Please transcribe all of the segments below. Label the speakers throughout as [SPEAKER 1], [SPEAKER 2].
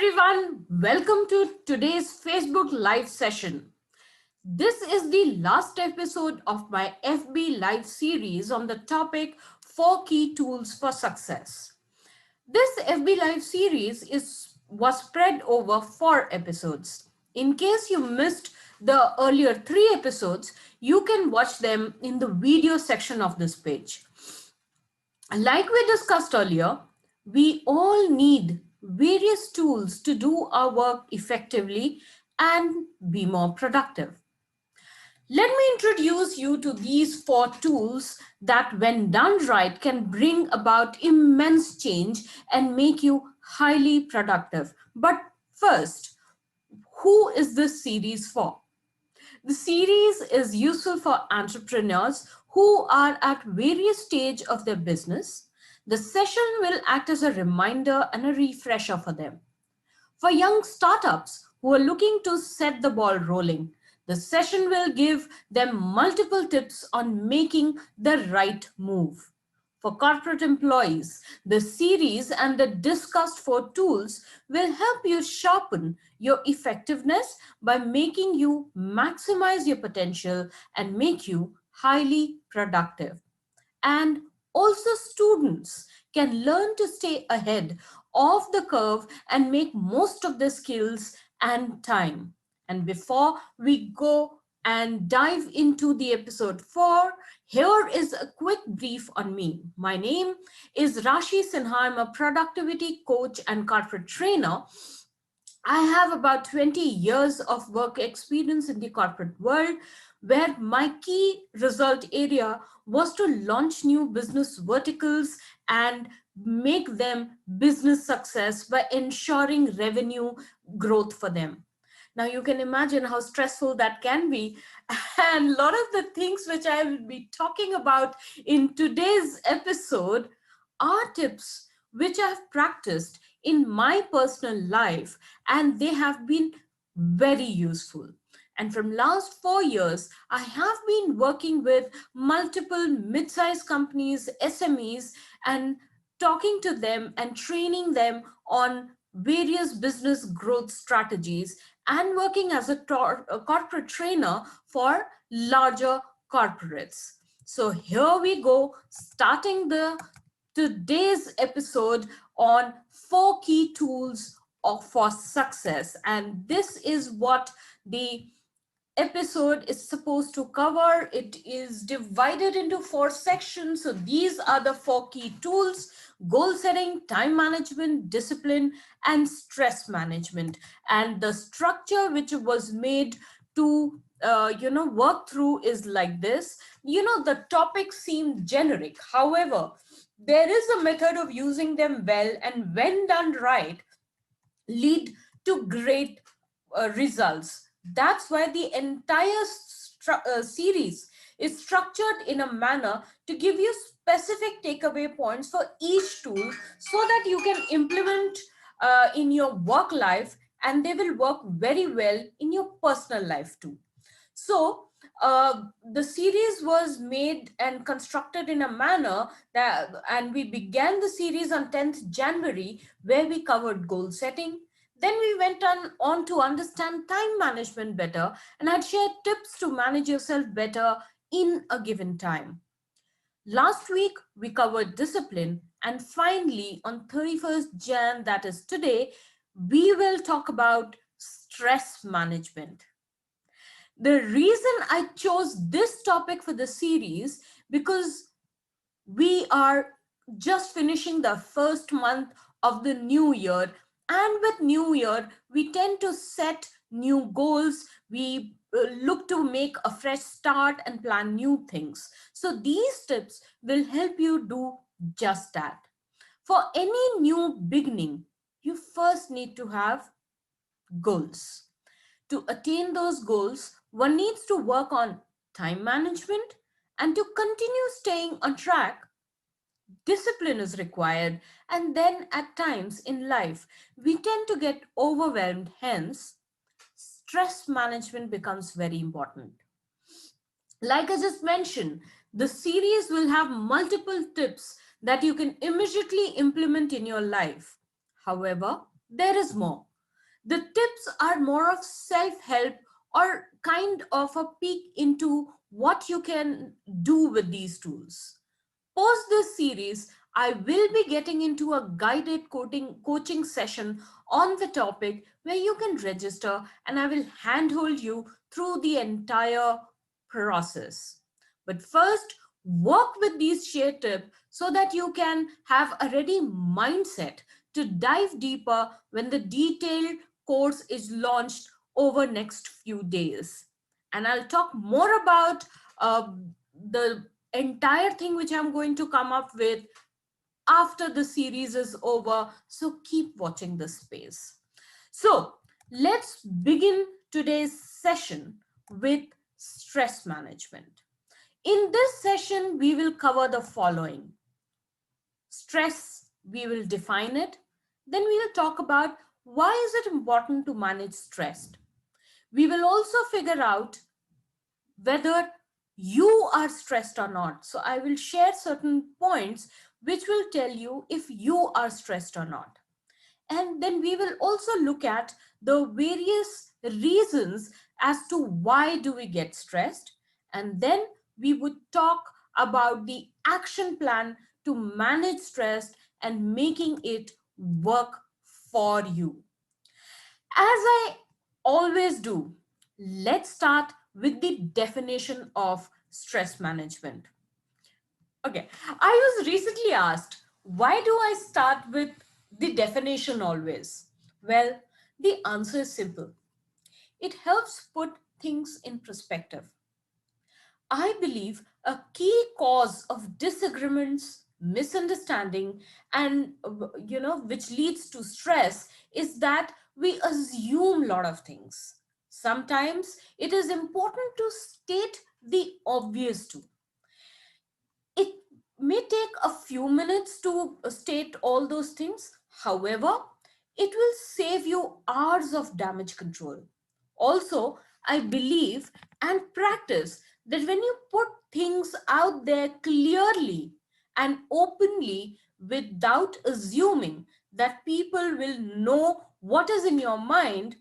[SPEAKER 1] everyone, welcome to today's Facebook Live session. This is the last episode of my FB Live series on the topic 4 Key Tools for Success. This FB Live series was spread over 4 episodes. In case you missed the earlier 3 episodes, you can watch them in the video section of this page. Like we discussed earlier, we all need various tools to do our work effectively and be more productive. Let me introduce you to these 4 tools that, when done right, can bring about immense change and make you highly productive. But first, who is this series for? The series is useful for entrepreneurs who are at various stages of their business. The session will act as a reminder and a refresher for them. For young startups who are looking to set the ball rolling, the session will give them multiple tips on making the right move. For corporate employees, the series and the discussed 4 tools will help you sharpen your effectiveness by making you maximize your potential and make you highly productive. And also students can learn to stay ahead of the curve and make most of their skills and time. And before we go and dive into the episode 4, here is a quick brief on me. My name is Rashie Sinha. I'm a productivity coach and corporate trainer. I have about 20 years of work experience in the corporate world, where my key result area was to launch new business verticals and make them business success by ensuring revenue growth for them. Now you can imagine how stressful that can be. And a lot of the things which I will be talking about in today's episode are tips which I've practiced in my personal life, and they have been very useful. And from last 4 years, I have been working with multiple mid-sized companies, SMEs, and talking to them and training them on various business growth strategies and working as a corporate trainer for larger corporates. So here we go, starting today's episode on 4 key tools for success. And this is what the episode is supposed to cover. It is divided into 4 sections. So these are the 4 key tools: goal setting, time management, discipline, and stress management. And the structure which was made to work through is like this. The topics seem generic. However, there is a method of using them well, and when done right, lead to great results. That's why the entire series is structured in a manner to give you specific takeaway points for each tool so that you can implement in your work life, and they will work very well in your personal life too. So the series was made and constructed in a manner and we began the series on 10th January, where we covered goal setting. Then we went on to understand time management better, and I'd shared tips to manage yourself better in a given time. Last week, we covered discipline, and finally, on 31st Jan, that is today, we will talk about stress management. The reason I chose this topic for the series, because we are just finishing the first month of the new year, and with new year we tend to set new goals. We look to make a fresh start and plan new things. So these tips will help you do just that. For any new beginning, you first need to have goals. To attain those goals, one needs to work on time management, and to continue staying on track, discipline is required. And then at times in life, we tend to get overwhelmed. Hence, stress management becomes very important. Like I just mentioned, the series will have multiple tips that you can immediately implement in your life. However, there is more. The tips are more of self help or kind of a peek into what you can do with these tools. Post this series, I will be getting into a guided coaching session on the topic where you can register and I will handhold you through the entire process. But first, work with these share tips so that you can have a ready mindset to dive deeper when the detailed course is launched over next few days. And I'll talk more about the entire thing which I'm going to come up with after the series is over. So keep watching this space. So let's begin today's session with stress management. In this session, we will cover the following: stress, we will define it. Then we will talk about why is it important to manage stress. We will also figure out whether you are stressed or not. So I will share certain points which will tell you if you are stressed or not. And then we will also look at the various reasons as to why do we get stressed. And then we would talk about the action plan to manage stress and making it work for you. As I always do, let's start with the definition of stress management. Okay, I was recently asked, why do I start with the definition always? Well, the answer is simple. It helps put things in perspective. I believe a key cause of disagreements, misunderstanding, and which leads to stress is that we assume a lot of things. Sometimes it is important to state the obvious too. It may take a few minutes to state all those things. However, it will save you hours of damage control. Also, I believe and practice that when you put things out there clearly and openly without assuming that people will know what is in your mind,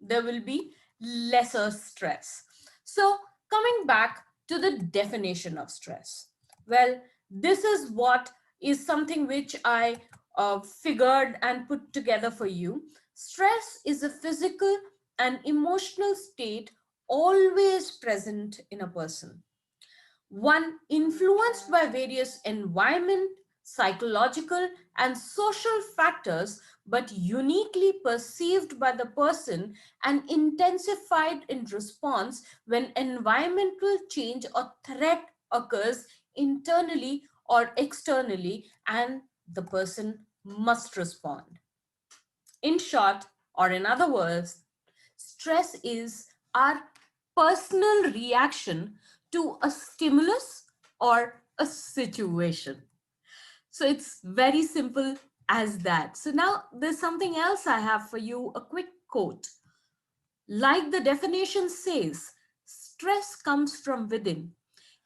[SPEAKER 1] there will be lesser stress. So, coming back to the definition of stress. Well, this is what is something which I figured and put together for you. Stress is a physical and emotional state always present in a person, one influenced by various environment, psychological, and social factors, but uniquely perceived by the person and intensified in response when environmental change or threat occurs internally or externally, and the person must respond. In short, or in other words, stress is our personal reaction to a stimulus or a situation. So it's very simple as that. So now there's something else I have for you, a quick quote. Like the definition says, stress comes from within.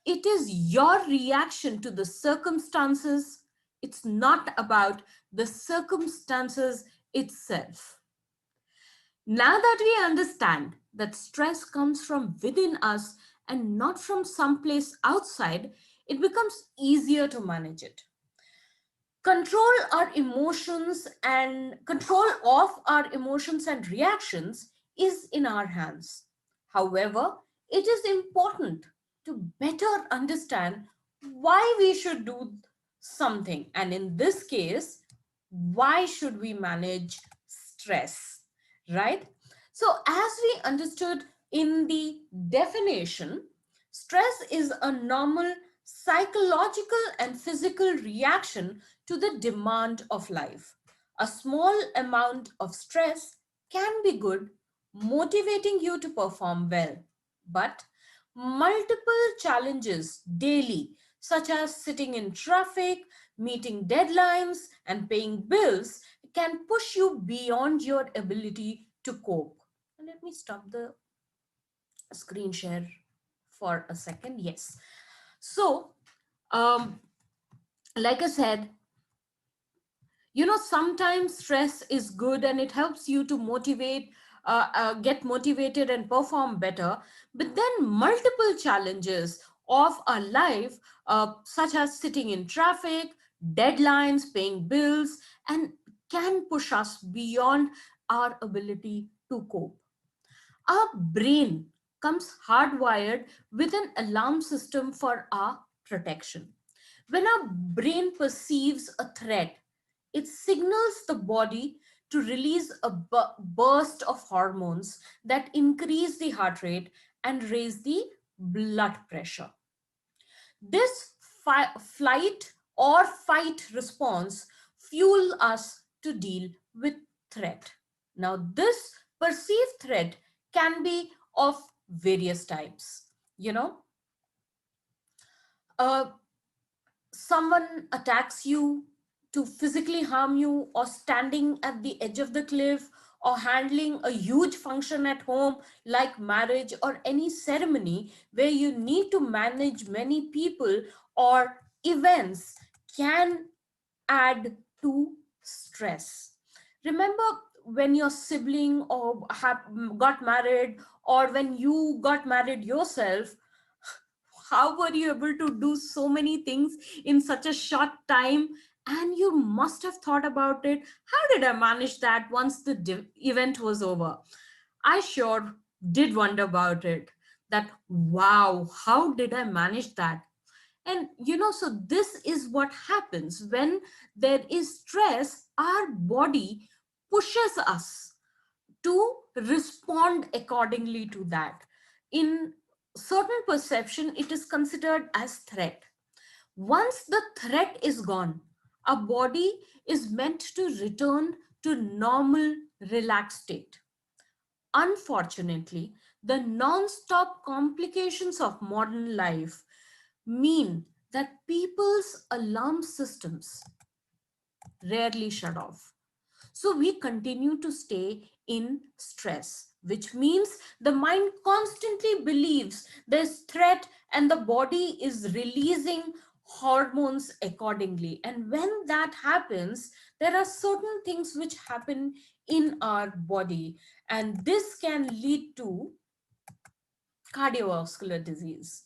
[SPEAKER 1] It is your reaction to the circumstances. It's not about the circumstances itself. Now that we understand that stress comes from within us and not from someplace outside, it becomes easier to manage it. Control of our emotions and reactions is in our hands. However, it is important to better understand why we should do something, and in this case, why should we manage stress, right? So as we understood in the definition, stress is a normal psychological and physical reaction to the demand of life. A small amount of stress can be good, motivating you to perform well. But multiple challenges daily, such as sitting in traffic, meeting deadlines, and paying bills, can push you beyond your ability to cope. Let me stop the screen share for a second. Yes. So, um, like I said, Sometimes stress is good and it helps you to get motivated and perform better. But then multiple challenges of our life, such as sitting in traffic, deadlines, paying bills, and can push us beyond our ability to cope. Our brain comes hardwired with an alarm system for our protection. When our brain perceives a threat, it signals the body to release a burst of hormones that increase the heart rate and raise the blood pressure. This flight or fight response fuel us to deal with threat. Now, this perceived threat can be of various types. You know, uh, Someone attacks you to physically harm you, or standing at the edge of the cliff, or handling a huge function at home like marriage or any ceremony where you need to manage many people or events, can add to stress. Remember when your sibling or got married, or when you got married yourself, how were you able to do so many things in such a short time? And you must have thought about it. How did I manage that once the event was over? I sure did wonder about it. That, wow, how did I manage that? And so this is what happens when there is stress. Our body pushes us to respond accordingly to that. In certain perception, it is considered as threat. Once the threat is gone, our body is meant to return to normal, relaxed state. Unfortunately, the non-stop complications of modern life mean that people's alarm systems rarely shut off. So we continue to stay in stress, which means the mind constantly believes there's threat and the body is releasing hormones accordingly. And when that happens, there are certain things which happen in our body, and this can lead to cardiovascular disease.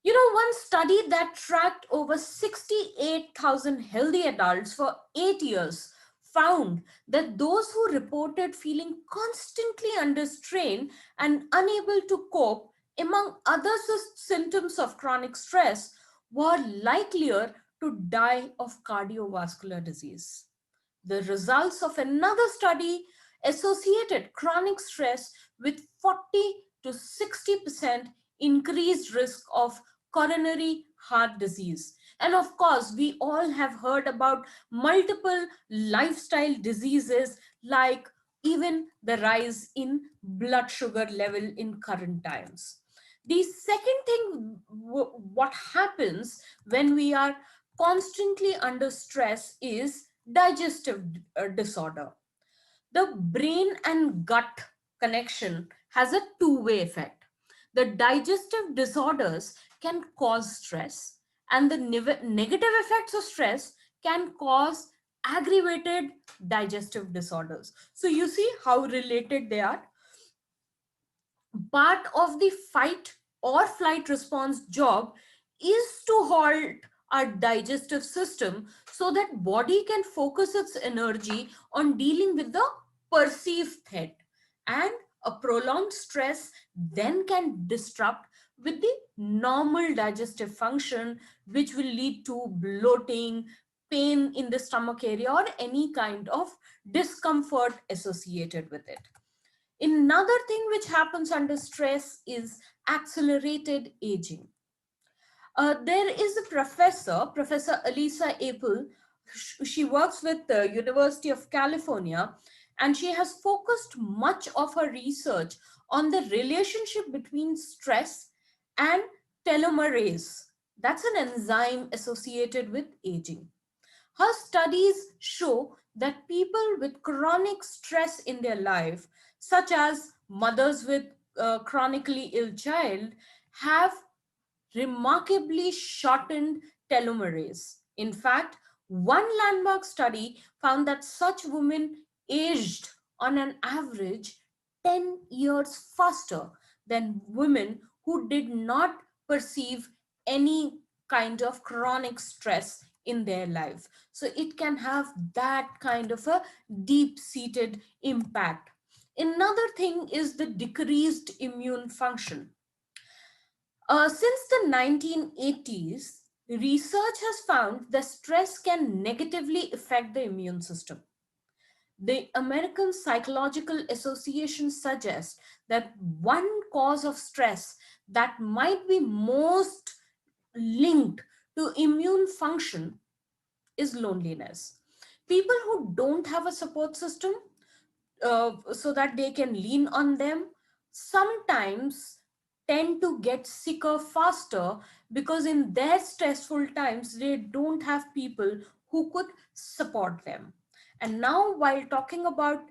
[SPEAKER 1] One study that tracked over 68,000 healthy adults for 8 years found that those who reported feeling constantly under strain and unable to cope, among other symptoms of chronic stress, were likelier to die of cardiovascular disease. The results of another study associated chronic stress with 40 to 60% increased risk of coronary heart disease. And of course, we all have heard about multiple lifestyle diseases, like even the rise in blood sugar level in current times. The second thing, what happens when we are constantly under stress, is digestive disorder. The brain and gut connection has a two-way effect. The digestive disorders can cause stress, and the negative effects of stress can cause aggravated digestive disorders. So you see how related they are. Part of the fight or flight response job is to halt our digestive system so that body can focus its energy on dealing with the perceived threat. And a prolonged stress then can disrupt with the normal digestive function, which will lead to bloating, pain in the stomach area, or any kind of discomfort associated with it. Another thing which happens under stress is accelerated aging. There is a professor, Professor Elisa Apel. She works with the University of California, and she has focused much of her research on the relationship between stress and telomerase. That's an enzyme associated with aging. Her studies show that people with chronic stress in their life, such as mothers with a chronically ill child, have remarkably shortened telomerase. In fact, One landmark study found that such women aged on an average 10 years faster than women who did not perceive any kind of chronic stress in their life. So it can have that kind of a deep seated impact. Another thing is the decreased immune function. Since the 1980s, research has found that stress can negatively affect the immune system. The American Psychological Association suggests that one cause of stress that might be most linked to immune function is loneliness. People who don't have a support system so that they can lean on them sometimes tend to get sicker faster because in their stressful times they don't have people who could support them. And now, while talking about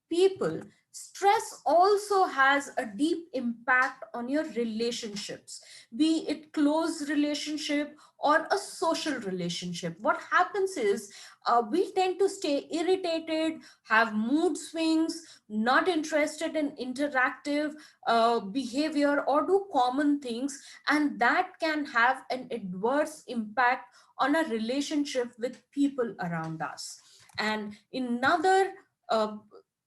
[SPEAKER 1] people, stress also has a deep impact on your relationships, be it close relationship or a social relationship. What happens is we tend to stay irritated, have mood swings, not interested in interactive behavior or do common things, and that can have an adverse impact on a relationship with people around us. And another uh,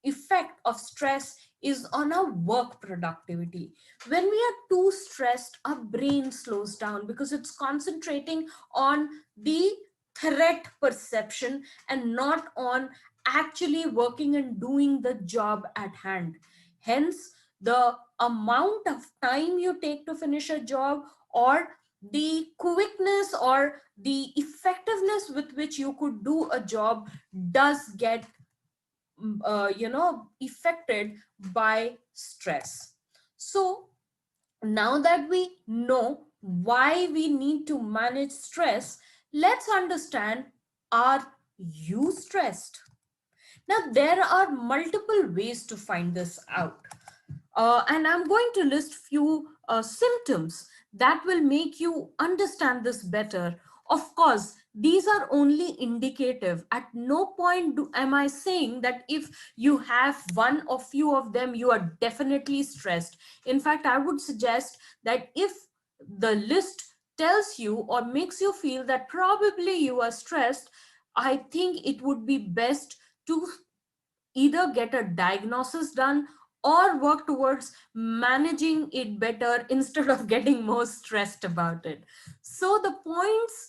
[SPEAKER 1] effect of stress is on our work productivity. When we are too stressed, our brain slows down because it's concentrating on the threat perception and not on actually working and doing the job at hand. Hence, the amount of time you take to finish a job or the quickness or the effectiveness with which you could do a job does get affected by stress. So now that we know why we need to manage stress, let's understand, are you stressed? Now, there are multiple ways to find this out. And I'm going to list few symptoms that will make you understand this better. Of course, these are only indicative. At no point am I saying that if you have one or few of them, you are definitely stressed. In fact, I would suggest that if the list tells you or makes you feel that probably you are stressed, I think it would be best to either get a diagnosis done or work towards managing it better instead of getting more stressed about it. So, the points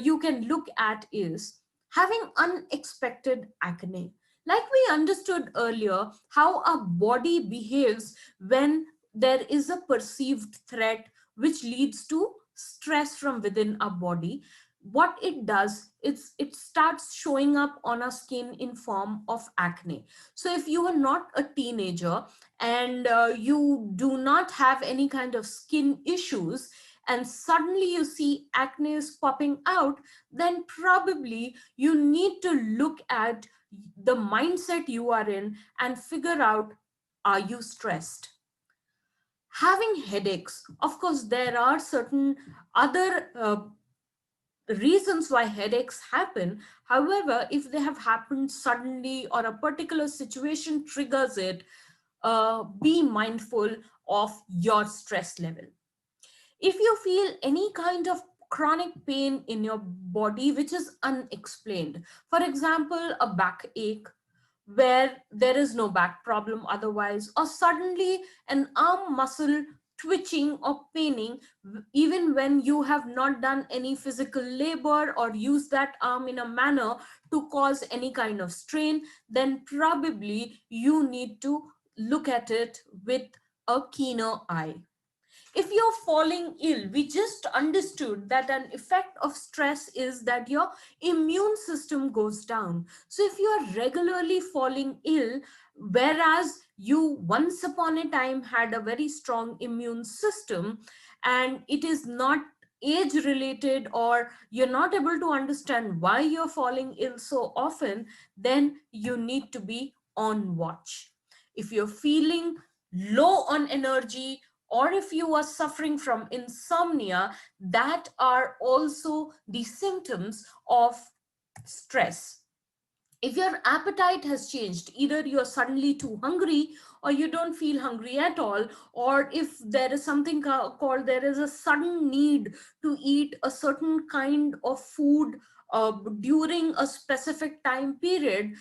[SPEAKER 1] you can look at is having unexpected acne. Like we understood earlier, how our body behaves when there is a perceived threat which leads to stress from within our body. What it does is it starts showing up on our skin in form of acne. So if you are not a teenager and you do not have any kind of skin issues and suddenly you see acne is popping out, then probably you need to look at the mindset you are in and figure out, are you stressed? Having headaches, of course there are certain other reasons why headaches happen. However, if they have happened suddenly or a particular situation triggers it, be mindful of your stress level. If you feel any kind of chronic pain in your body which is unexplained, for example, a backache where there is no back problem otherwise, or suddenly an arm muscle twitching or paining, even when you have not done any physical labor or used that arm in a manner to cause any kind of strain, then probably you need to look at it with a keener eye. If you're falling ill, we just understood that an effect of stress is that your immune system goes down. So if you are regularly falling ill, whereas you once upon a time had a very strong immune system, and it is not age related or you're not able to understand why you're falling ill so often, then you need to be on watch. If you're feeling low on energy, or if you are suffering from insomnia, that are also the symptoms of Stress. If your appetite has changed, either you're suddenly too hungry or you don't feel hungry at all, or if there is something called there is a sudden need to eat a certain kind of food during a specific time period,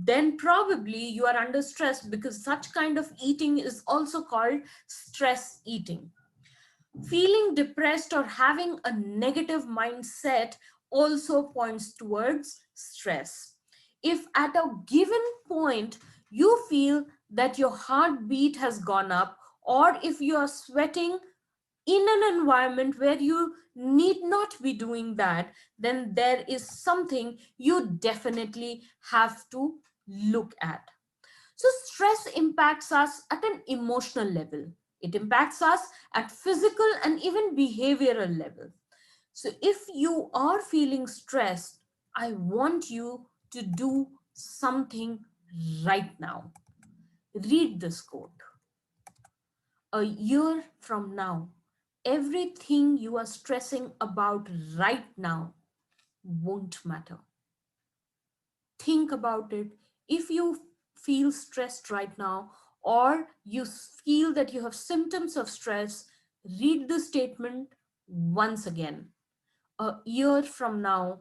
[SPEAKER 1] then probably you are under stress, because such kind of eating is also called stress eating. Feeling depressed or having a negative mindset also points towards stress. If at a given point you feel that your heartbeat has gone up, or if you are sweating in an environment where you need not be doing that, then there is something you definitely have to look at. So, stress impacts us at an emotional level. It impacts us at physical and even behavioral level. So, if you are feeling stressed, I want you to do something right now. Read this quote. A year from now, everything you are stressing about right now won't matter. Think about it. If you feel stressed right now, or you feel that you have symptoms of stress, read the statement once again. A year from now,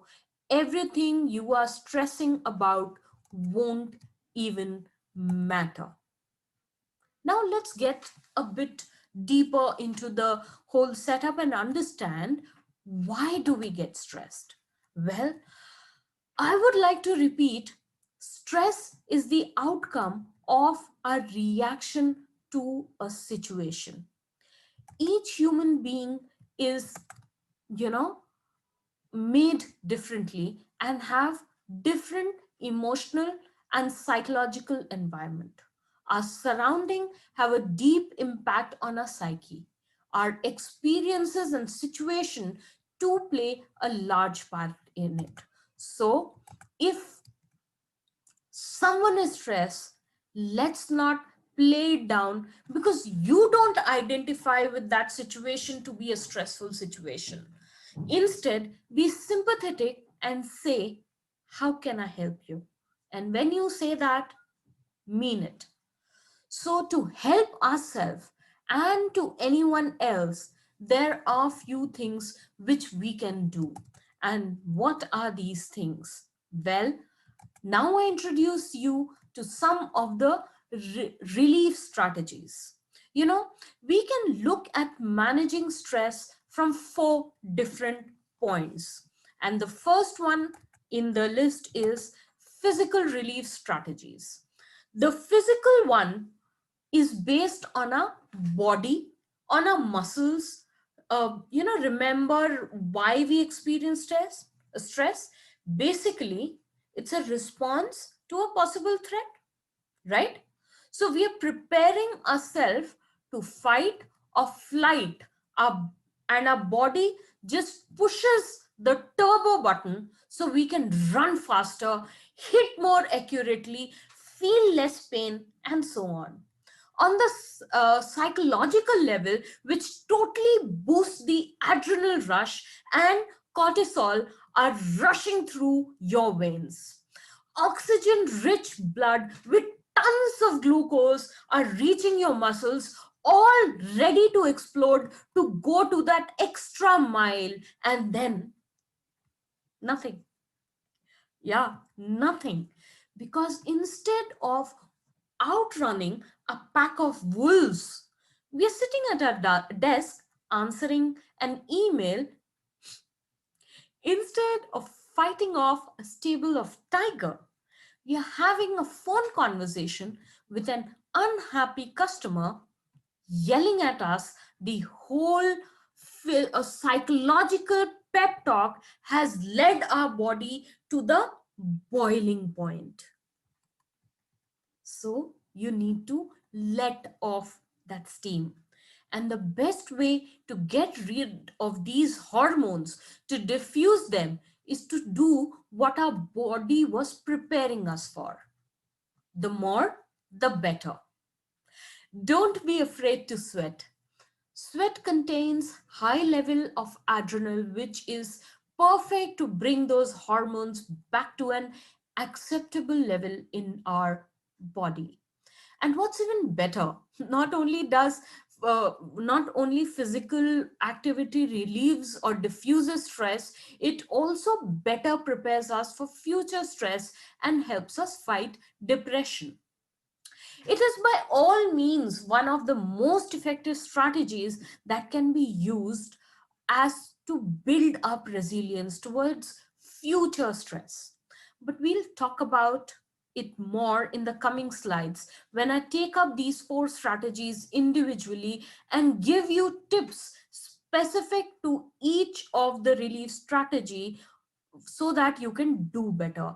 [SPEAKER 1] everything you are stressing about won't even matter. Now, let's get a bit deeper into the whole setup and understand, why do we get stressed? Well, I would like to repeat, stress is the outcome of a reaction to a situation. Each human being is, you know, made differently and have different emotional and psychological environment. Our surrounding have a deep impact on our psyche. Our experiences and situation to play a large part in it. So, if someone is stressed, let's not play it down because you don't identify with that situation to be a stressful situation. Instead, be sympathetic and say, how can I help you? And when you say that, mean it. So, to help ourselves and to anyone else, there are few things which we can do. And what are these things? Well, now I introduce you to some of the relief strategies. You know, we can look at managing stress from four different points. And the first one in the list is physical relief strategies. The physical one is based on a body, on our muscles. Remember why we experience stress. Basically, it's a response to a possible threat, right? So we are preparing ourselves to fight or flight. And our body just pushes the turbo button so we can run faster, hit more accurately, feel less pain, and so on the psychological level, which totally boosts the adrenal rush, and cortisol are rushing through your veins. Oxygen rich blood with tons of glucose are reaching your muscles, all ready to explode, to go to that extra mile, and then nothing. Yeah, nothing. Because instead of outrunning a pack of wolves, we are sitting at our desk answering an email instead of fighting off a stable of tiger. We are having a phone conversation with an unhappy customer yelling at us. The whole psychological pep talk has led our body to the boiling point. So you need to let off that steam. And the best way to get rid of these hormones, to diffuse them, is to do what our body was preparing us for. The more, the better. Don't be afraid to sweat. Sweat contains high level of adrenal, which is perfect to bring those hormones back to an acceptable level in our body. And what's even better, not only does not only physical activity relieves or diffuses stress, it also better prepares us for future stress and helps us fight depression. It is by all means one of the most effective strategies that can be used as to build up resilience towards future stress. But we'll talk about it more in the coming slides when I take up these four strategies individually and give you tips specific to each of the relief strategy so that you can do better.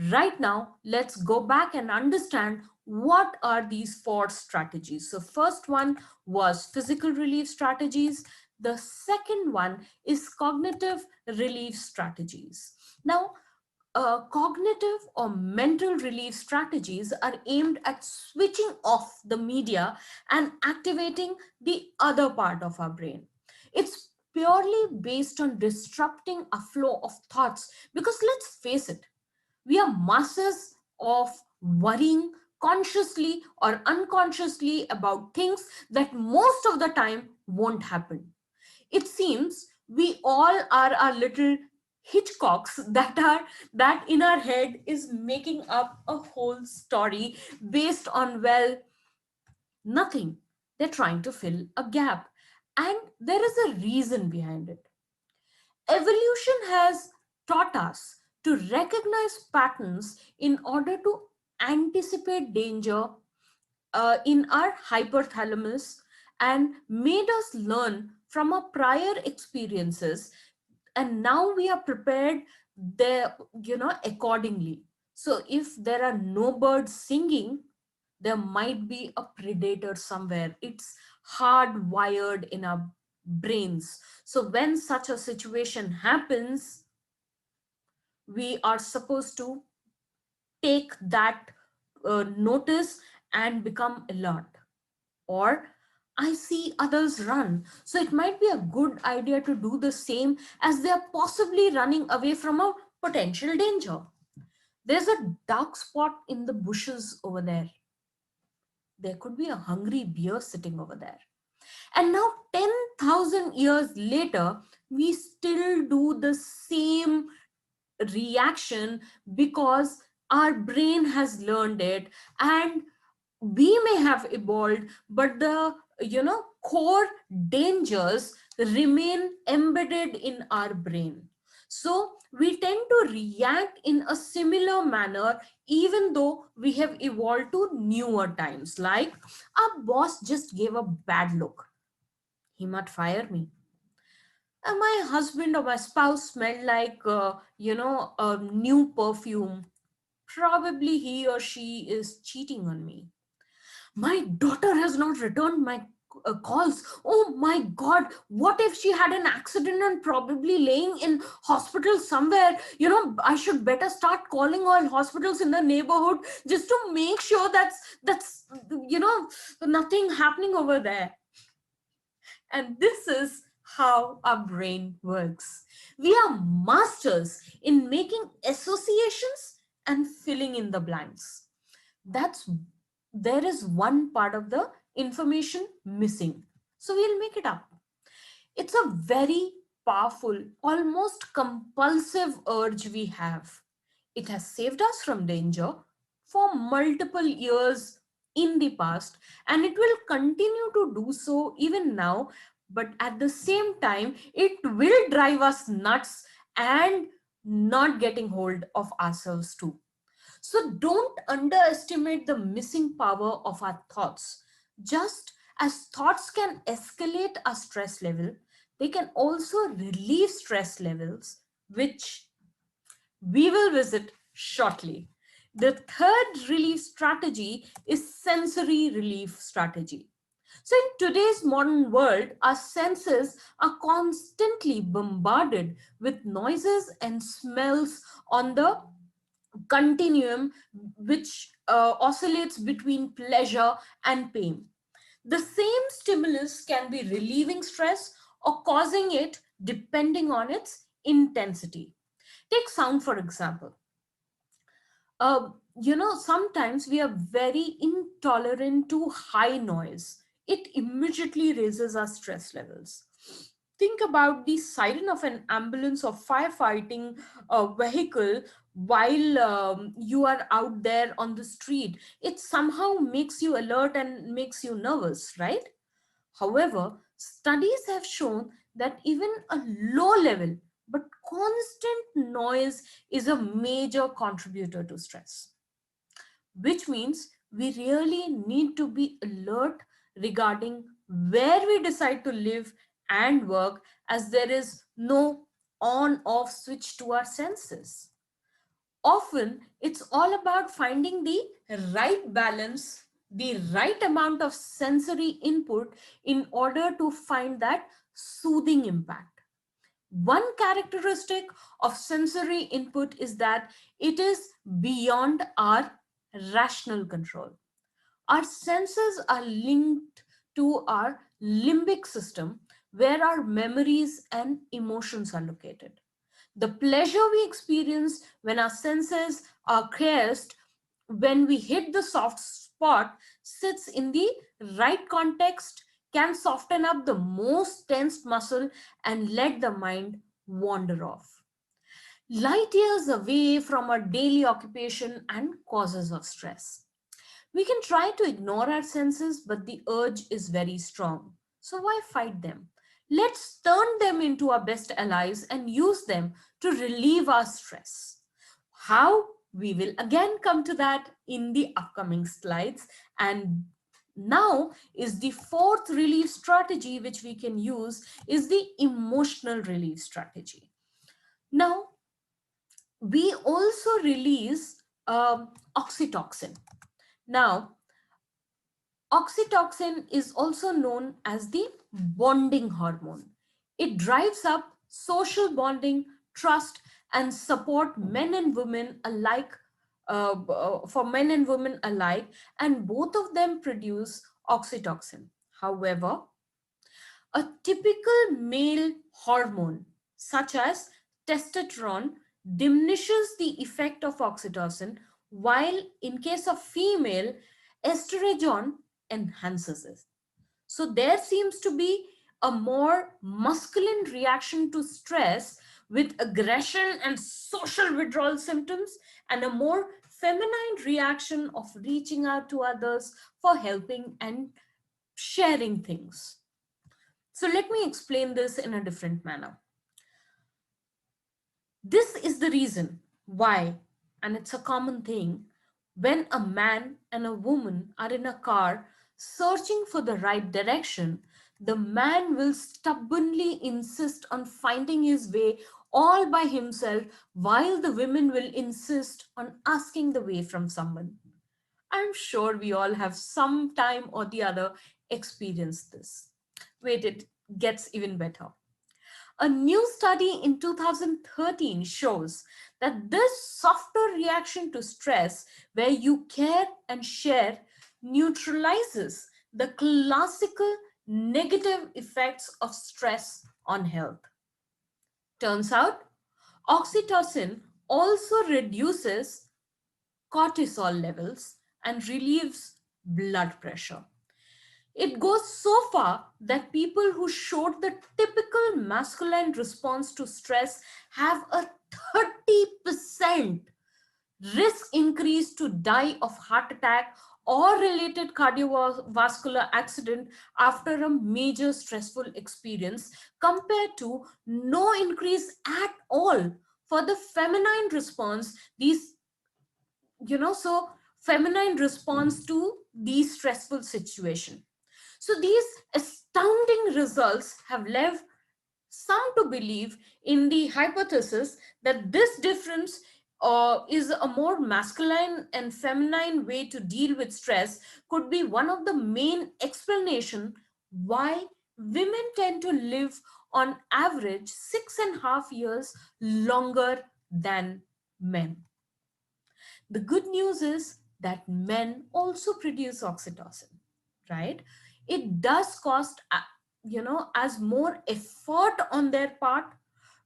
[SPEAKER 1] Right now, let's go back and understand what are these four strategies. So, first one was physical relief strategies. The second one is cognitive relief strategies. Now, cognitive or mental relief strategies are aimed at switching off the media and activating the other part of our brain. It's purely based on disrupting a flow of thoughts because let's face it, we are masses of worrying consciously or unconsciously about things that most of the time won't happen. It seems we all are our little Hitchcocks that in our head is making up a whole story based on, well, nothing. They're trying to fill a gap, and there is a reason behind it. Evolution has taught us to recognize patterns in order to anticipate danger in our hypothalamus and made us learn from our prior experiences, and now we are prepared there, accordingly. So if there are no birds singing, there might be a predator somewhere. It's hardwired in our brains. So when such a situation happens, we are supposed to take that notice and become alert. Or I see others run. So it might be a good idea to do the same as they are possibly running away from a potential danger. There's a dark spot in the bushes over there. There could be a hungry bear sitting over there. And now, 10,000 years later, we still do the same reaction because our brain has learned it, and we may have evolved, but the core dangers remain embedded in our brain. So we tend to react in a similar manner even though we have evolved to newer times, like our boss just gave a bad look, he might fire me. And my husband or my spouse smelled like a new perfume, probably he or she is cheating on me. My daughter has not returned my calls. Oh my god, what if she had an accident and probably laying in hospital somewhere? I should better start calling all hospitals in the neighborhood just to make sure that's nothing happening over there. And this is how our brain works. We are masters in making associations and filling in the blanks. That's There is one part of the information missing. So we'll make it up. It's a very powerful, almost compulsive urge we have. It has saved us from danger for multiple years in the past, and it will continue to do so even now. But at the same time, it will drive us nuts and not getting hold of ourselves too. So don't underestimate the missing power of our thoughts. Just as thoughts can escalate our stress level, they can also relieve stress levels, which we will visit shortly. The third relief strategy is sensory relief strategy. So, in today's modern world, our senses are constantly bombarded with noises and smells on the continuum which oscillates between pleasure and pain. The same stimulus can be relieving stress or causing it depending on its intensity. Take sound, for example. Sometimes we are very intolerant to high noise. It immediately raises our stress levels. Think about the siren of an ambulance or firefighting vehicle while you are out there on the street. It somehow makes you alert and makes you nervous, right? However, studies have shown that even a low level but constant noise is a major contributor to stress, which means we really need to be alert regarding where we decide to live and work, as there is no on off switch to our senses. Often it's all about finding the right balance, the right amount of sensory input in order to find that soothing impact. One characteristic of sensory input is that it is beyond our rational control. Our senses are linked to our limbic system, where our memories and emotions are located. The pleasure we experience when our senses are caressed, when we hit the soft spot, sits in the right context, can soften up the most tensed muscle and let the mind wander off. Light years away from our daily occupation and causes of stress. We can try to ignore our senses, but the urge is very strong. So why fight them? Let's turn them into our best allies and use them to relieve our stress. How? We will again come to that in the upcoming slides. And now is the fourth relief strategy which we can use is the emotional relief strategy. Now, we also release oxytocin. Now, oxytocin is also known as the bonding hormone. It drives up social bonding, trust, and support men and women alike, for men and women alike, and both of them produce oxytocin. However, a typical male hormone, such as testosterone, diminishes the effect of oxytocin, while in case of female, estrogen enhances it. So there seems to be a more masculine reaction to stress with aggression and social withdrawal symptoms, and a more feminine reaction of reaching out to others for helping and sharing things. So let me explain this in a different manner. This is the reason why, and it's a common thing, when a man and a woman are in a car searching for the right direction, the man will stubbornly insist on finding his way all by himself, while the women will insist on asking the way from someone. I'm sure we all have some time or the other experienced this. Wait, it gets even better. A new study in 2013 shows that this softer reaction to stress, where you care and share, neutralizes the classical negative effects of stress on health. Turns out, oxytocin also reduces cortisol levels and relieves blood pressure. It goes so far that people who showed the typical masculine response to stress have a 30% risk increase to die of heart attack or related cardiovascular accident after a major stressful experience, compared to no increase at all for the feminine response. So feminine response to these stressful situation. So these astounding results have led some to believe in the hypothesis that this difference is a more masculine and feminine way to deal with stress, could be one of the main explanation why women tend to live on average 6.5 years longer than men. The good news is that men also produce oxytocin, right? It does cost, as more effort on their part,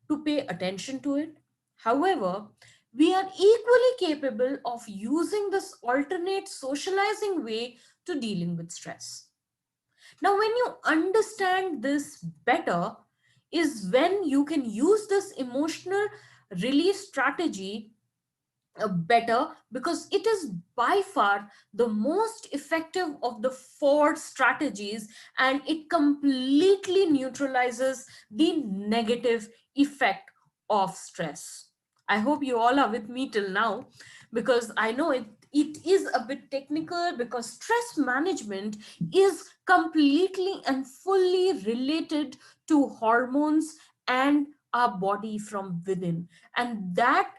[SPEAKER 1] to pay attention to it. However, we are equally capable of using this alternate socializing way to dealing with stress. Now, when you understand this better, is when you can use this emotional release strategy better, because it is by far the most effective of the four strategies, and it completely neutralizes the negative effect of stress. I hope you all are with me till now, because I know it is a bit technical, because stress management is completely and fully related to hormones and our body from within, and that,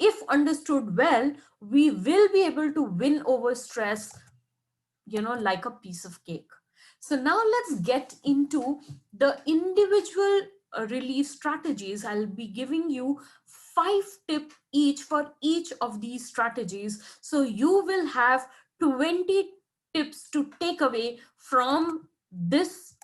[SPEAKER 1] if understood well, we will be able to win over stress, like a piece of cake. So now let's get into the individual relief strategies. I'll be giving you 5 tips each for each of these strategies. So you will have 20 tips to take away from this,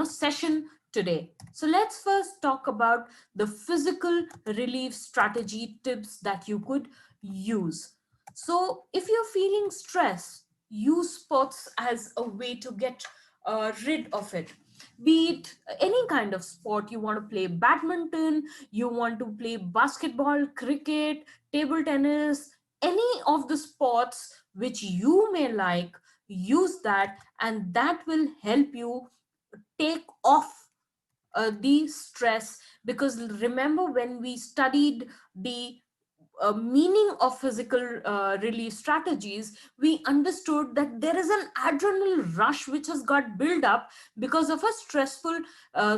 [SPEAKER 1] session today. So let's first talk about the physical relief strategy tips that you could use. So if you're feeling stress, use sports as a way to get rid of it. Be it any kind of sport, you want to play badminton, you want to play basketball, cricket, table tennis, any of the sports which you may like, use that, and that will help you take off the stress. Because remember, when we studied the meaning of physical relief strategies, we understood that there is an adrenal rush which has got built up because of a stressful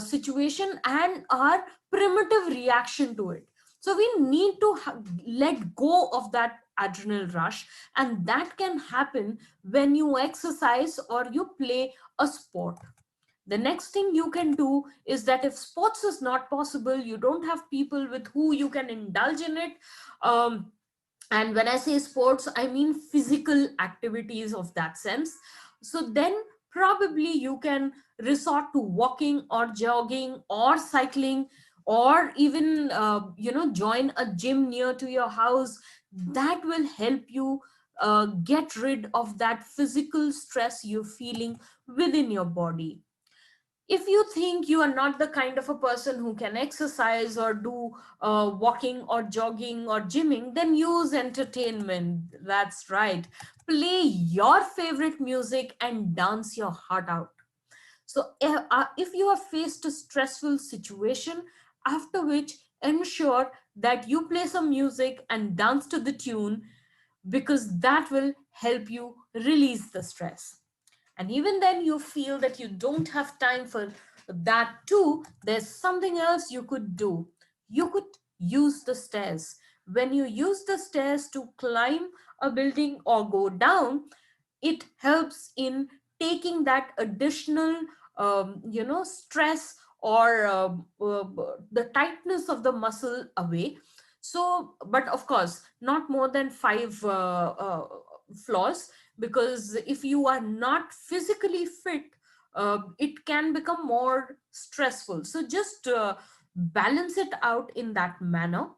[SPEAKER 1] situation and our primitive reaction to it. So we need to let go of that adrenal rush, and that can happen when you exercise or you play a sport. The next thing you can do is that if sports is not possible, you don't have people with who you can indulge in it, um, and when I say sports, I mean physical activities of that sense. So then probably you can resort to walking or jogging or cycling, or even join a gym near to your house. That will help you get rid of that physical stress you're feeling within your body. If you think you are not the kind of a person who can exercise or do walking or jogging or gymming, then use entertainment. That's right. Play your favorite music and dance your heart out. So, if you have faced a stressful situation, after which ensure that you play some music and dance to the tune, because that will help you release the stress. And even then you feel that you don't have time for that too, there's something else you could do. You could use the stairs. When you use the stairs to climb a building or go down, it helps in taking that additional stress or the tightness of the muscle away. So, but of course not more than 5 floors, because if you are not physically fit, it can become more stressful. So just balance it out in that manner.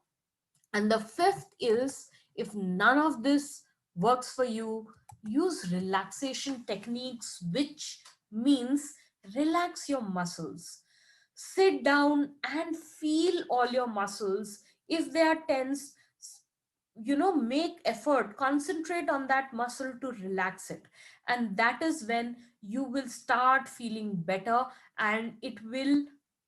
[SPEAKER 1] And the fifth is, if none of this works for you, use relaxation techniques, which means relax your muscles. Sit down and feel all your muscles. If they are tense, make effort, concentrate on that muscle to relax it. And that is when you will start feeling better, and it will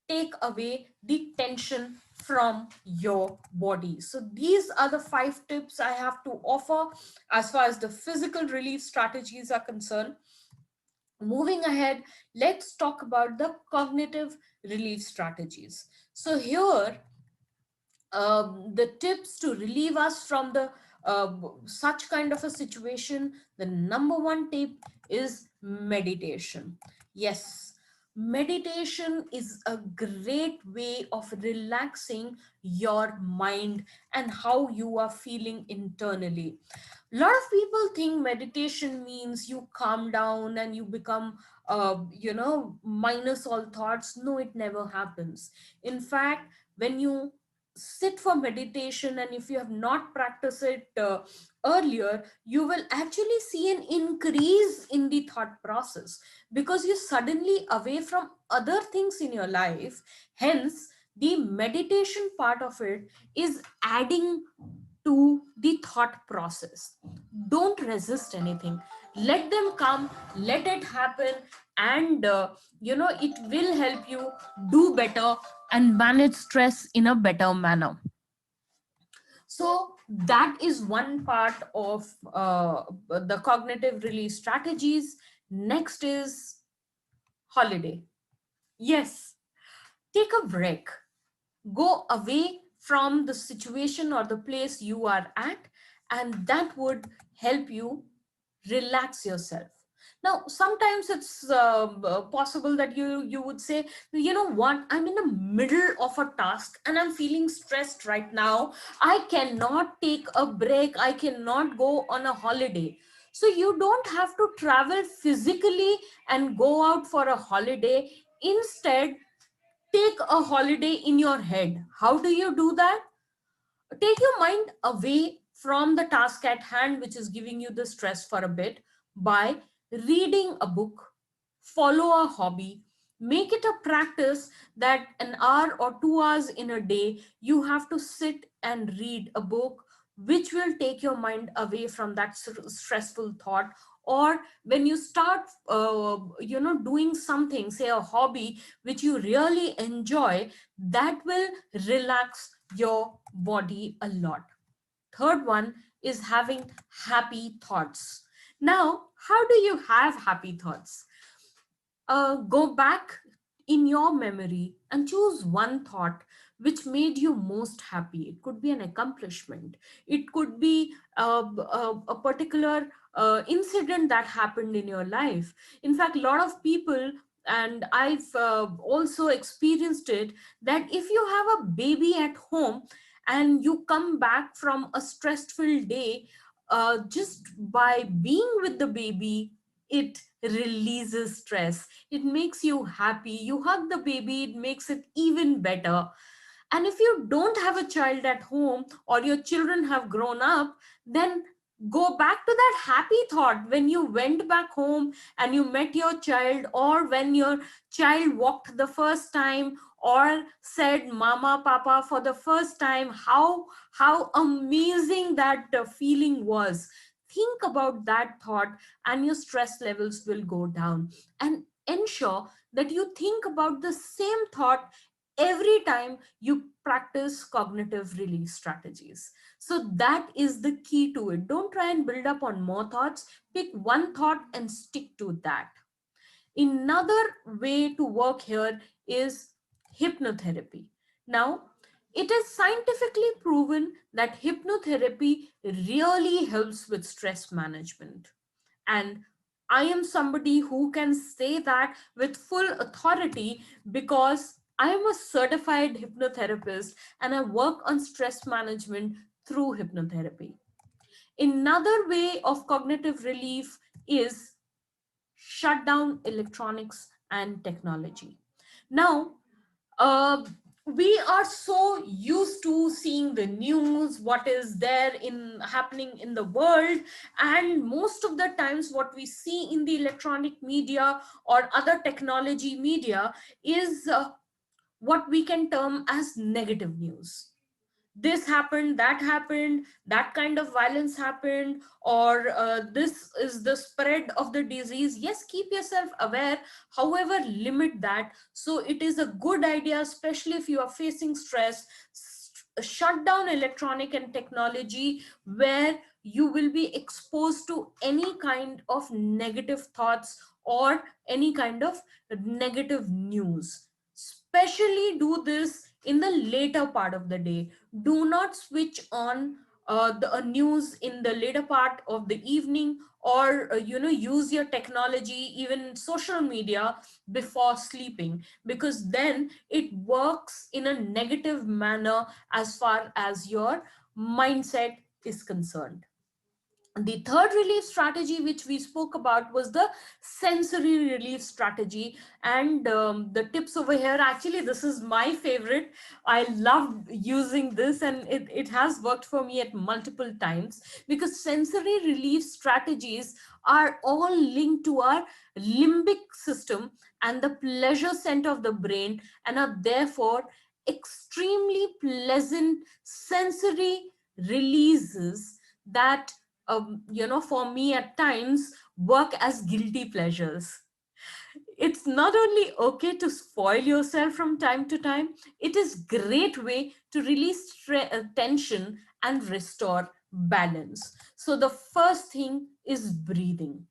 [SPEAKER 1] take away the tension from your body. So these are the 5 tips I have to offer as far as the physical relief strategies are concerned. Moving ahead, let's talk about the cognitive relief strategies. So here, the tips to relieve us from the such kind of a situation, the number one tip is meditation. Yes, Meditation is a great way of relaxing your mind and how you are feeling internally. A lot of people think meditation means you calm down and you become, minus all thoughts. No, it never happens. In fact, when you sit for meditation, and if you have not practiced it earlier, you will actually see an increase in the thought process, because you're suddenly away from other things in your life. Hence, the meditation part of it is adding to the thought process. Don't resist anything. Let them come, let it happen, and it will help you do better and manage stress in a better manner. So that is one part of the cognitive release strategies. Next is holiday. Yes, take a break. Go away from the situation or the place you are at, and that would help you relax yourself. Now sometimes it's possible that you would say, you know what, I'm in the middle of a task and I'm feeling stressed right now. I cannot take a break, I cannot go on a holiday. So you don't have to travel physically and go out for a holiday. Instead, take a holiday in your head. How do you do that? Take your mind away from the task at hand, which is giving you the stress, for a bit, by reading a book, follow a hobby, make it a practice that an hour or 2 hours in a day you have to sit and read a book, which will take your mind away from that stressful thought. Or when you start doing something, say a hobby which you really enjoy, that will relax your body a lot. Third one is having happy thoughts. Now, how do you have happy thoughts? Go back in your memory and choose one thought which made you most happy. It could be an accomplishment, it could be a particular incident that happened in your life. In fact, a lot of people, and I've also experienced it, that if you have a baby at home and you come back from a stressful day, just by being with the baby, it releases stress, it makes you happy. You hug the baby, it makes it even better. And if you don't have a child at home, or your children have grown up, then go back to that happy thought when you went back home and you met your child, or when your child walked the first time, or said mama papa for the first time. How amazing that feeling was. Think about that thought, and your stress levels will go down. And ensure that you think about the same thought every time you practice cognitive release strategies. So that is the key to it. Don't try and build up on more thoughts. Pick one thought and stick to that. Another way to work here is hypnotherapy. Now, it is scientifically proven that hypnotherapy really helps with stress management. And I am somebody who can say that with full authority, because I am a certified hypnotherapist and I work on stress management through hypnotherapy. Another way of cognitive relief is shut down electronics and technology. Now, uh, we are so used to seeing the news, what is there in happening in the world, and most of the times what we see in the electronic media or other technology media is what we can term as negative news. This happened, that happened, that kind of violence happened, or this is the spread of the disease. Yes, keep yourself aware, however limit that. So it is a good idea, especially if you are facing stress, shut down electronic and technology, where you will be exposed to any kind of negative thoughts or any kind of negative news. Especially do this in the later part of the day. Do not switch on the news in the later part of the evening, or use your technology, even social media, before sleeping, because then it works in a negative manner as far as your mindset is concerned. The third relief strategy which we spoke about was the sensory relief strategy. And the tips over here, actually this is my favorite. I love using this, and it has worked for me at multiple times, because sensory relief strategies are all linked to our limbic system and the pleasure center of the brain, and are therefore extremely pleasant sensory releases that, for me at times, work as guilty pleasures. It's not only okay to spoil yourself from time to time, it is great way to release tension and restore balance. So the first thing is breathing.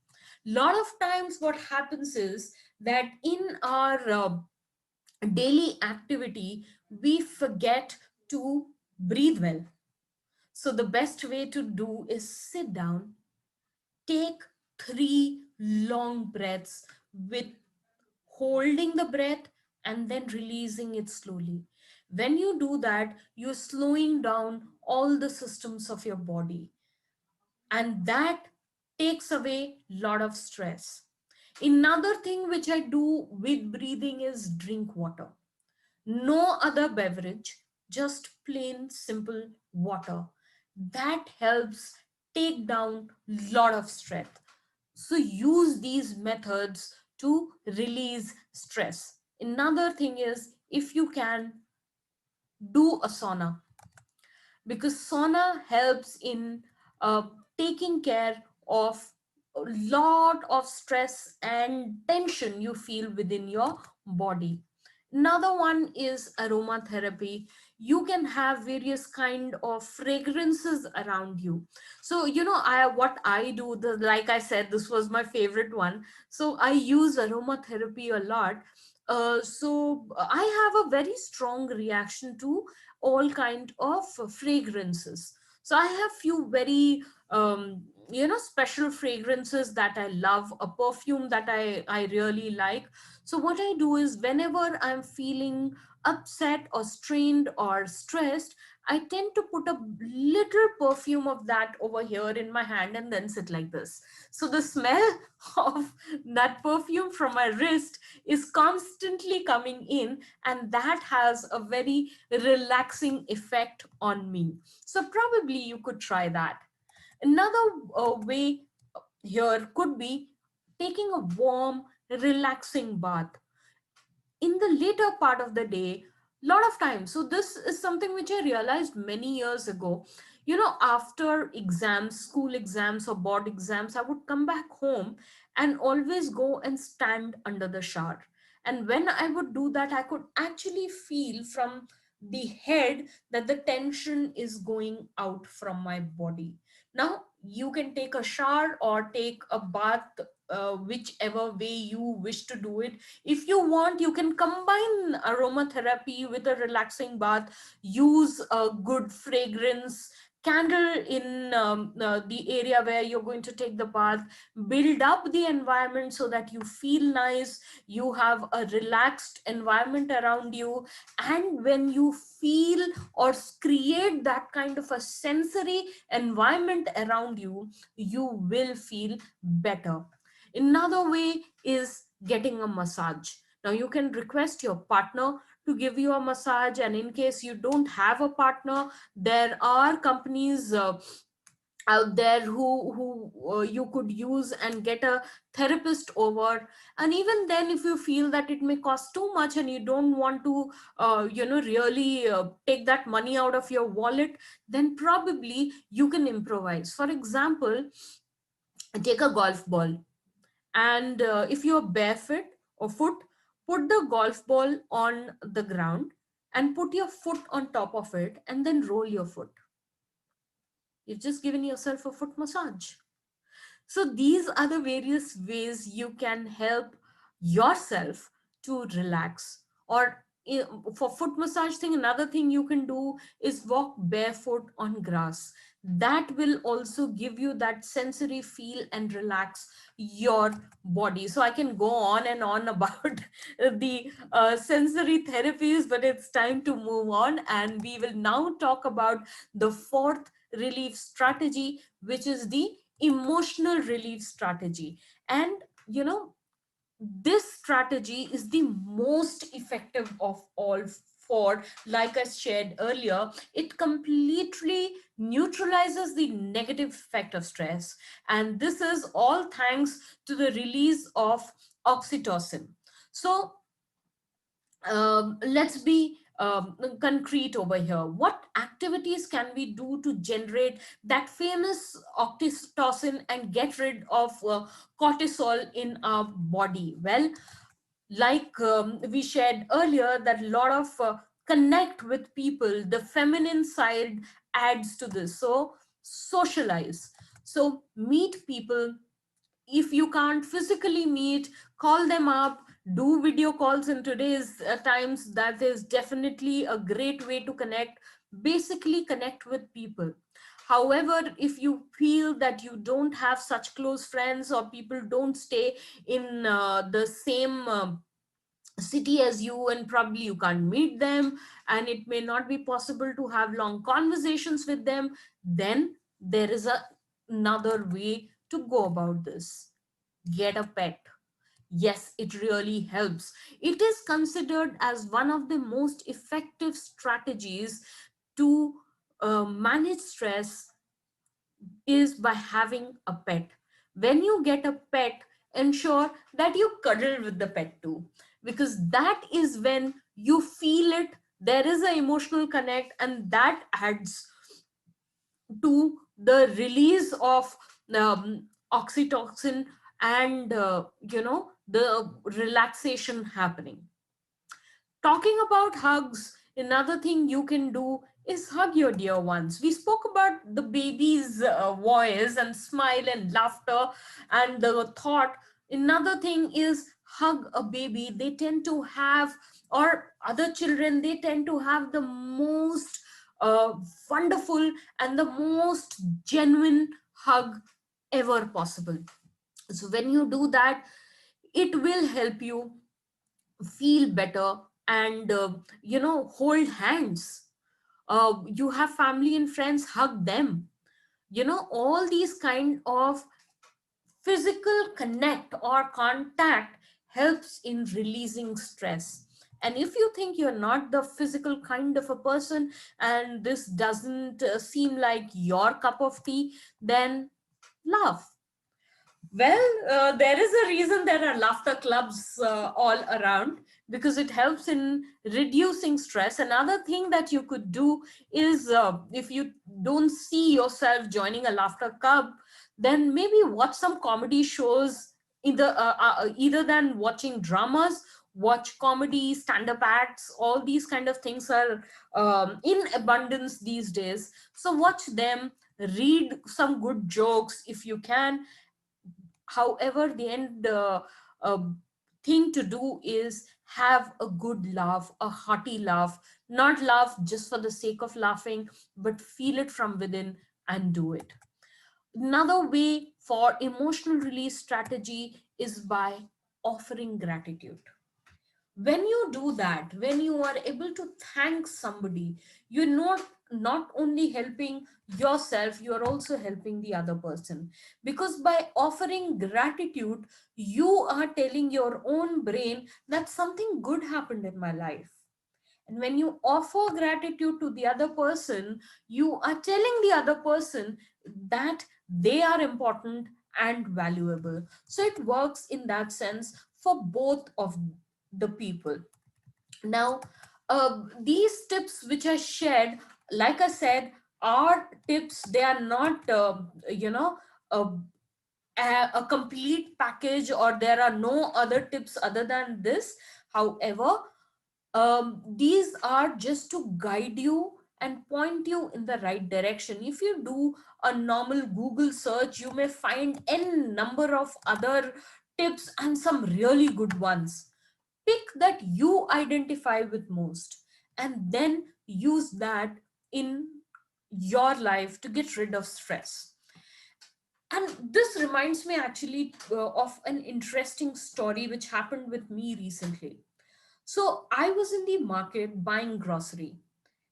[SPEAKER 1] Lot of times what happens is that in our daily activity, we forget to breathe well. So the best way to do is sit down, take three long breaths with holding the breath and then releasing it slowly. When you do that, you're slowing down all the systems of your body, and that takes away a lot of stress. Another thing which I do with breathing is drink water. No other beverage, just plain simple water. That helps take down lot of stress. So use these methods to release stress. Another thing is, if you can, do a sauna, because sauna helps in uh, taking care of a lot of stress and tension you feel within your body. Another one is aromatherapy. You can have various kind of fragrances around you. So I what I do, the like I said, this was my favorite one, so I use aromatherapy a lot. So I have a very strong reaction to all kind of fragrances. So I have few very special fragrances that I love, a perfume that I really like. So what I do is, whenever I'm feeling upset or strained or stressed, I tend to put a little perfume of that over here in my hand and then sit like this. So the smell of that perfume from my wrist is constantly coming in, and that has a very relaxing effect on me. So probably you could try that. Another way here could be taking a warm, relaxing bath in the later part of the day. Lot of times, so this is something which I realized many years ago. After exams, school exams or board exams, I would come back home and always go and stand under the shower. And when I would do that, I could actually feel from the head that the tension is going out from my body. Now you can take a shower or take a bath, whichever way you wish to do it. If you want, you can combine aromatherapy with a relaxing bath, use a good fragrance candle in the area where you're going to take the bath, build up the environment so that you feel nice, you have a relaxed environment around you. And when you feel or create that kind of a sensory environment around you, you will feel better. Another way is getting a massage. Now you can request your partner to give you a massage, and in case you don't have a partner, there are companies out there who you could use and get a therapist over. And even then, if you feel that it may cost too much and you don't want to really take that money out of your wallet, then probably you can improvise. For example, take a golf ball, and if you're barefoot or foot, put the golf ball on the ground and put your foot on top of it and then roll your foot. You've just given yourself a foot massage. So these are the various ways you can help yourself to relax. Or for foot massage thing, another thing you can do is walk barefoot on grass. that will also give you that sensory feel and relax your body. So I can go on and on about the sensory therapies, but it's time to move on, and we will now talk about the fourth relief strategy, which is the emotional relief strategy. And you know, this strategy is the most effective of all. For, like I shared earlier, it completely neutralizes the negative effect of stress, and this is all thanks to the release of oxytocin. So let's be concrete over here. What activities can we do to generate that famous oxytocin and get rid of cortisol in our body? Well, like we shared earlier, that a lot of connect with people, the feminine side adds to this. So socialize, so meet people. If you can't physically meet, call them up, do video calls. In today's times, that is definitely a great way to connect, basically connect with people. However, if you feel that you don't have such close friends, or people don't stay in the same city as you, and probably you can't meet them, and it may not be possible to have long conversations with them, then there is another way to go about this. Get a pet. Yes, it really helps. It is considered as one of the most effective strategies to manage stress, is by having a pet. When you get a pet, ensure that you cuddle with the pet too, because that is when you feel it. There is an emotional connect, and that adds to the release of oxytocin, and the relaxation happening. Talking about hugs, another thing you can do is hug your dear ones. We spoke about the baby's voice and smile and laughter and the thought. Another thing is hug a baby. They tend to have, or other children, they tend to have the most uh, wonderful and the most genuine hug ever possible. So when you do that, it will help you feel better, and hold hands. You have family and friends, hug them. All these kind of physical connect or contact helps in releasing stress. And if you think you're not the physical kind of a person, and this doesn't seem like your cup of tea, then laugh. Well, there is a reason there are laughter clubs all around, because it helps in reducing stress. Another thing that you could do is, if you don't see yourself joining a laughter club, then maybe watch some comedy shows. Either than watching dramas, watch comedy, stand-up acts. All these kind of things are in abundance these days. So watch them, read some good jokes if you can. However, the end uh, thing to do is have a good laugh, a hearty laugh. Not laugh just for the sake of laughing, but feel it from within and do it. Another way for emotional release strategy is by offering gratitude. When you do that, when you are able to thank somebody, you're not only helping yourself, you are also helping the other person. Because by offering gratitude, you are telling your own brain that something good happened in my life. And when you offer gratitude to the other person, you are telling the other person that they are important and valuable. So it works in that sense for both of the people. Now, these tips which I shared, like I said, are tips. They are not, a, a complete package, or there are no other tips other than this. However, these are just to guide you and point you in the right direction. If you do a normal Google search, you may find n number of other tips and some really good ones. Pick that you identify with most, and then use that in your life to get rid of stress. And this reminds me actually of an interesting story which happened with me recently. So I was in the market buying grocery,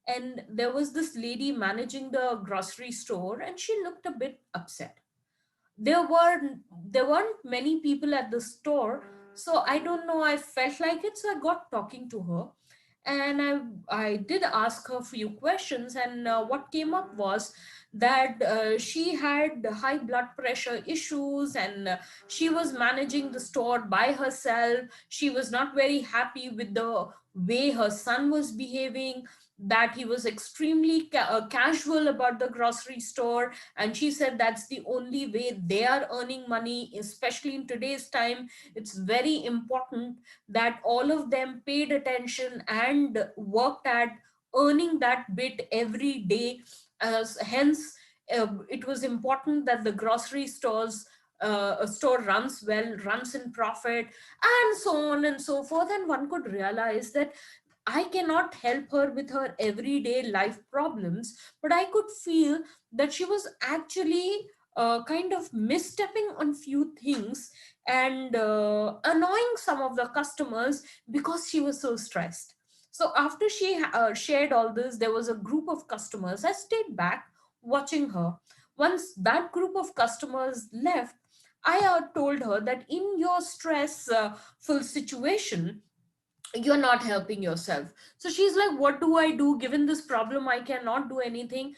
[SPEAKER 1] and there was this lady managing the grocery store, and she looked a bit upset. There weren't many people at the store, so I don't know, I felt like it, so I got talking to her. And I did ask her a few questions, and what came up was that she had high blood pressure issues, and she was managing the store by herself. She was not very happy with the way her son was behaving, that he was extremely casual about the grocery store, and she said that's the only way they are earning money, especially in today's time. It's very important that all of them paid attention and worked at earning that bit every day. Hence, it was important that the grocery store runs well, runs in profit, and so on and so forth. And one could realize that I cannot help her with her everyday life problems, but I could feel that she was actually kind of misstepping on few things, and annoying some of the customers because she was so stressed. So after she shared all this, there was a group of customers. I stayed back watching her. Once that group of customers left, I told her that in your stressful situation, you're not helping yourself. So she's like, what do I do? Given this problem, I cannot do anything.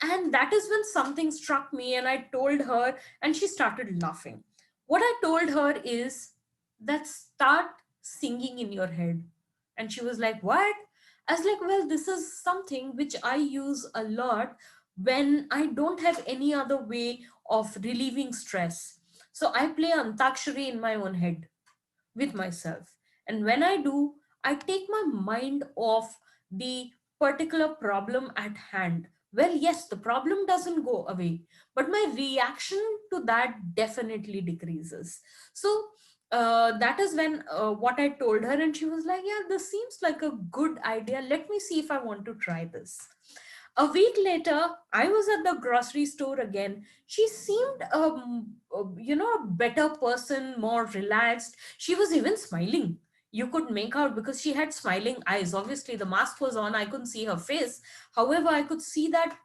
[SPEAKER 1] And that is when something struck me, and I told her, and she started laughing. What I told her is that start singing in your head. And she was like, what? I was like, well, this is something which I use a lot when I don't have any other way of relieving stress. So I play Antakshari in my own head with myself. And when I do, I take my mind off the particular problem at hand. Well, yes, the problem doesn't go away, but my reaction to that definitely decreases. So that is when what I told her, and she was like, yeah, this seems like a good idea. Let me see if I want to try this. A week later, I was at the grocery store again. She seemed, a better person, more relaxed. She was even smiling. You could make out because she had smiling eyes. Obviously, the mask was on. I couldn't see her face. However, I could see that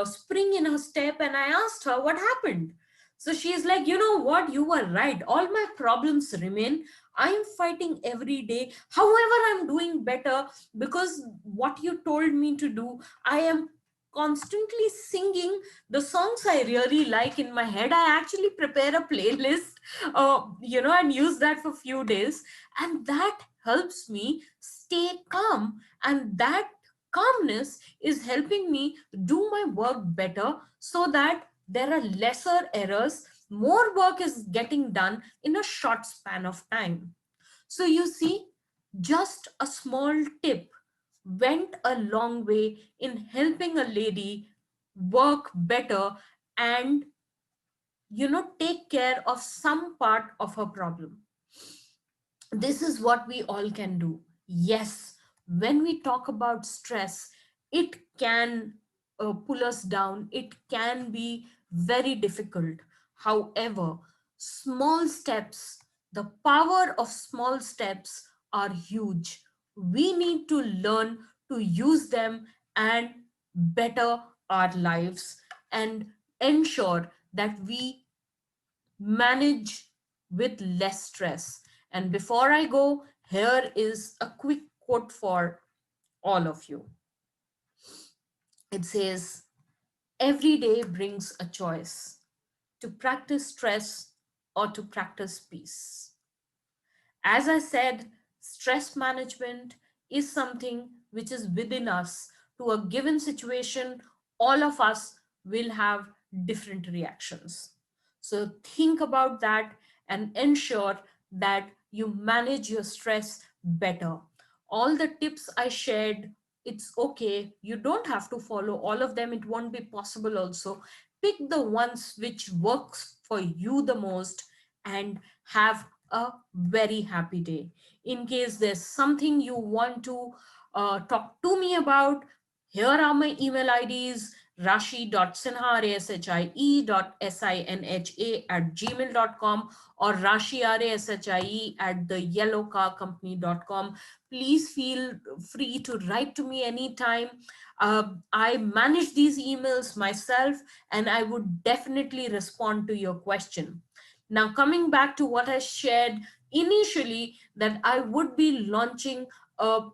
[SPEAKER 1] spring in her step, and I asked her what happened. So she's like, you know what? You were right. All my problems remain. I'm fighting every day. However, I'm doing better because what you told me to do, I am constantly singing the songs I really like in my head. I actually prepare a playlist, and use that for few days, and that helps me stay calm. And that calmness is helping me do my work better, so that there are lesser errors. More work is getting done in a short span of time. So you see, just a small tip went a long way in helping a lady work better and take care of some part of her problem. This is what we all can do. Yes, when we talk about stress, it can pull us down, it can be very difficult. However, small steps, the power of small steps are huge. We need to learn to use them and better our lives, and ensure that we manage with less stress. And before I go, here is a quick quote for all of you. It says, every day brings a choice to practice stress or to practice peace. As I said, stress management is something which is within us. To a given situation, all of us will have different reactions. So think about that and ensure that you manage your stress better. All the tips I shared, it's okay. You don't have to follow all of them. It won't be possible also. Pick the ones which works for you the most, and have a very happy day. In case there's something you want to talk to me about, Here are my email IDs: rashi.sinha, rashie.sinha @gmail.com, or rashi, rashie @theyellowcarcompany.com. Please feel free to write to me anytime. I manage these emails myself, and I would definitely respond to your question. Now, coming back to what I shared initially, that I would be launching a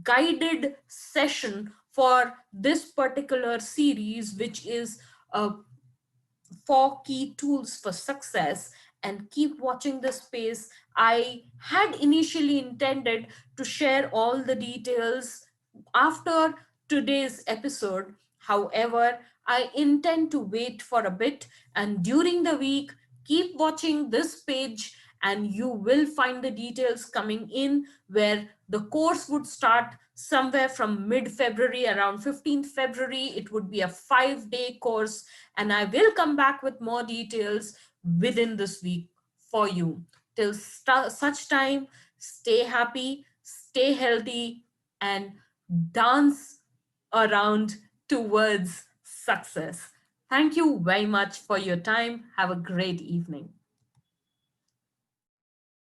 [SPEAKER 1] guided session for this particular series, which is uh, 4 key tools for success. And keep watching this space. I had initially intended to share all the details after today's episode. However, I intend to wait for a bit, and during the week, keep watching this page and you will find the details coming in, where the course would start somewhere from mid February, around 15th February. It would be a 5-day course, and I will come back with more details within this week for you. Till such time, stay happy, stay healthy, and dance around towards success. Thank you very much for your time. Have a great evening.